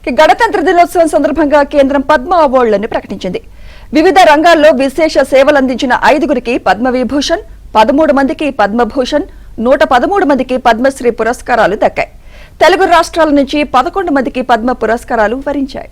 గణతంత్ర దినోత్సవం సందర్భంగా కేంద్రం పద్మ అవార్డులను ప్రకటించింది. వివిధ రంగాల్లో విశేష సేవలందించిన 5గురికి పద్మవిభూషణ్, 13 మందికి పద్మభూషణ్, 113 మందికి పద్మశ్రీ పురస్కారాలు దక్కాయి. తెలుగు రాష్ట్రాల నుంచి 11 మందికి పద్మ పురస్కారాలు వరించాయి.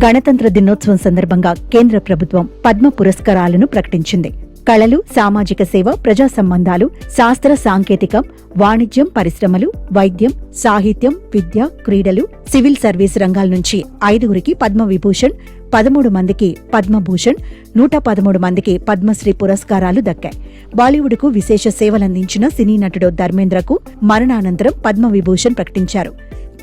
గణతంత్ర దినోత్సవం సందర్భంగా కేంద్ర ప్రభుత్వం పద్మ పురస్కారాలను ప్రకటించింది. కళలు, సామాజిక సేవ, ప్రజా సంబంధాలు, శాస్త్ర సాంకేతికం, వాణిజ్యం, పరిశ్రమలు, వైద్యం, సాహిత్యం, విద్య, క్రీడలు, సివిల్ సర్వీస్ రంగాల నుంచి 5గురికి పద్మవిభూషణ్, 13 మందికి పద్మభూషణ్, 113 మందికి పద్మశ్రీ పురస్కారాలు దక్కాయి. బాలీవుడ్కు విశేష సేవలందించిన సినీ నటుడు ధర్మేంద్రకు మరణానంతరం పద్మవిభూషణ్ ప్రకటించారు.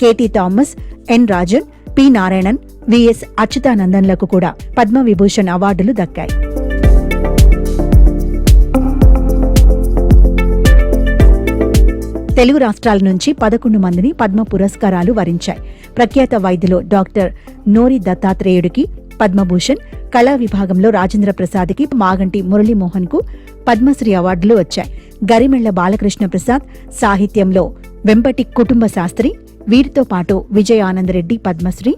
కేటీ థామస్, ఎన్ రాజన్, పి నారాయణన్, విఎస్ అచ్యుతానందన్లకు కూడా పద్మవిభూషణ్ అవార్డులు దక్కాయి. తెలుగు రాష్ట్రాల నుంచి 11 మందిని పద్మ పురస్కారాలు వరించాయి. ప్రఖ్యాత వైద్యులు డాక్టర్ నోరి దత్తాత్రేయుడికి పద్మభూషణ్, కళా విభాగంలో రాజేంద్ర ప్రసాద్కి, మాగంటి మురళీమోహన్ కు పద్మశ్రీ అవార్డులు వచ్చాయి. గరిమెళ్ల బాలకృష్ణ ప్రసాద్, సాహిత్యంలో వెంపటి కుటుంబ శాస్త్రి, వీరితో పాటు Vijaya Ananda Reddy Padma Shri,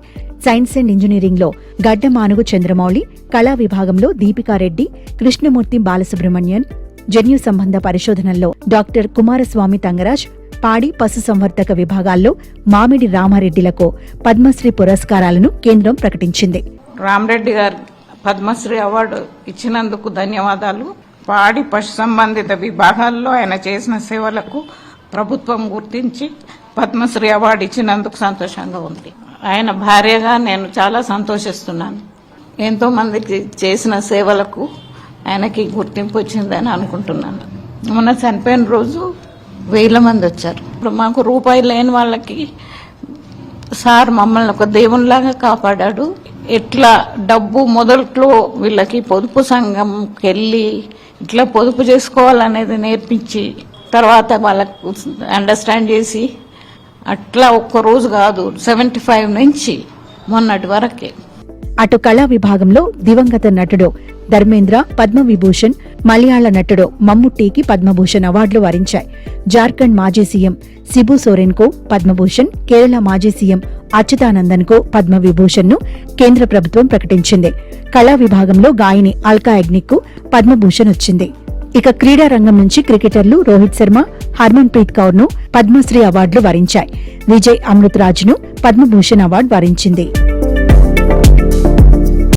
science and engineering లో గడ్డమానుగు చంద్రమౌళి, కళా విభాగంలో దీపికారెడ్డి, కృష్ణమూర్తి బాలసుబ్రహ్మణ్యన్, జన్యు సంబంధ పరిశోధనల్లో డాక్టర్ కుమారస్వామి తంగరాజ్, పాడి పశు సంవర్ధక విభాగాల్లో మామిడి రామారెడ్డిలకు పద్మశ్రీ పురస్కారాలను కేంద్రం ప్రకటించింది. రామరెడ్డి గారు పద్మశ్రీ అవార్డు ఇచ్చినందుకు ధన్యవాదాలు. పాడి పశు సంబంధిత విభాగాల్లో ఆయన చేసిన సేవలకు ప్రభుత్వం గుర్తించి పద్మశ్రీ అవార్డు ఇచ్చినందుకు సంతోషంగా ఉంది. ఆయన భార్యగా నేను చాలా సంతోషిస్తున్నాను. ఎంతో మందికి చేసిన సేవలకు ఆయనకి గుర్తింపు వచ్చిందని అనుకుంటున్నాను. మొన్న చనిపోయిన రోజు 1000 మంది వచ్చారు. ఇప్పుడు మాకు రూపాయి లేని వాళ్ళకి సార్ మమ్మల్ని ఒక దేవునిలాగా కాపాడాడు. ఎట్లా డబ్బు మొదట్లో వీళ్ళకి పొదుపు సంఘంకి వెళ్ళి ఇట్లా పొదుపు చేసుకోవాలనేది నేర్పించి తర్వాత వాళ్ళకు అండర్స్టాండ్ చేసి అట్లా ఒక్కరోజు కాదు 75 నుంచి మొన్నటి వరకే. అటు కళా విభాగంలో దివంగత నటుడు ధర్మేంద్ర పద్మవిభూషణ్, మలయాళ నటుడు మమ్ముట్టికి పద్మభూషణ్ అవార్డులు వరించాయి. జార్ఖండ్ మాజీ సీఎం శిబు సోరెన్ కు పద్మభూషణ్, కేరళ మాజీ సీఎం అచ్యుతానందన్ కు పద్మవిభూషణ్ ను కేంద్ర ప్రభుత్వం ప్రకటించింది. కళా విభాగంలో గాయని అల్కా యాగ్నిక్ కు పద్మభూషణ్ వచ్చింది. ఇక క్రీడా రంగం నుంచి క్రికెటర్లు రోహిత్ శర్మ, హర్మన్ ప్రీత్ కౌర్ ను పద్మశ్రీ అవార్డులు వరించాయి. విజయ్ అమృతరాజ్ ను పద్మభూషణ్ అవార్డు వరించింది.